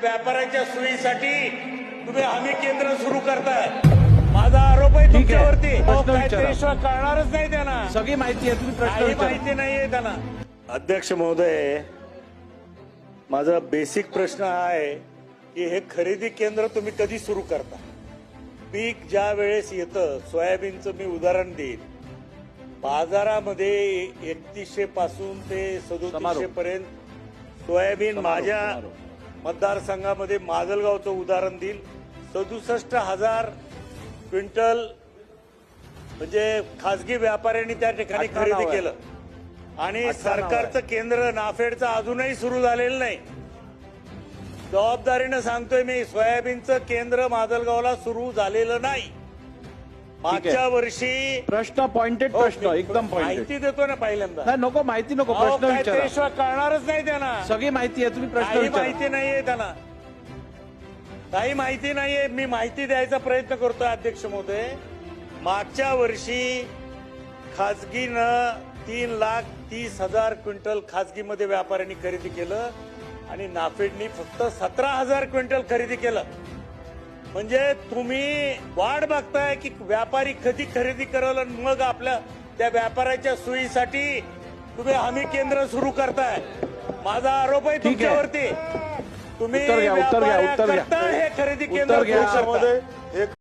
व्यापाऱ्यांच्या सोयीसाठी तुम्ही हमी केंद्र सुरू करताय। माझा आरोप आहे तुमच्यावरती। त्याशिवाय कळणारच नाही त्यांना, सगळी माहिती आहे, तुम्ही प्रश्न विचारा। माहिती नाहीये त्यांना। अध्यक्ष महोदय, माझा बेसिक प्रश्न हा आहे की हे खरेदी केंद्र तुम्ही कधी सुरू करता? पीक ज्या वेळेस येतं, सोयाबीनचं मी उदाहरण देईन, बाजारामध्ये 3100 पासून ते 3700 पर्यंत सोयाबीन माझ्या मतदारसंघामध्ये माजलगावचं उदाहरण देईल, 67,000 क्विंटल म्हणजे खासगी व्यापाऱ्यांनी त्या ठिकाणी खरेदी केलं। आणि सरकारचं केंद्र नाफेडचं अजूनही सुरू झालेलं नाही। जबाबदारीनं सांगतोय मी, सोयाबीनचं केंद्र माजलगावला सुरू झालेलं नाही। मागच्या वर्षी प्रश्न पॉइंटेड प्रश्न एकदम माहिती देतो ना पहिल्यांदा। नाही नको माहिती नको, प्रश्न विचारा। त्याशिवाय कळणारच नाही त्यांना, सगळी माहिती आहे, तुम्ही प्रश्न विचारा। माहिती नाहीये त्यांना, काही माहिती नाहीये। मी माहिती द्यायचा प्रयत्न करतोय अध्यक्ष महोदय। मागच्या वर्षी खासगीनं 3,30,000 क्विंटल खासगीमध्ये व्यापाऱ्यांनी खरेदी केलं आणि नाफेडनी फक्त 17,000 क्विंटल खरेदी केलं। म्हणजे तुम्ही वाट बघताय की व्यापारी कधी खरेदी करल आणि मग आपल्या त्या व्यापाऱ्याच्या सोयीसाठी तुम्ही हमी केंद्र सुरू करताय। माझा आरोप आहे तुमच्यावरती। तुम्ही उत्तर घ्या, उत्तर घ्या, उत्तर घ्या। हे खरेदी केंद्र उत्तर घ्या।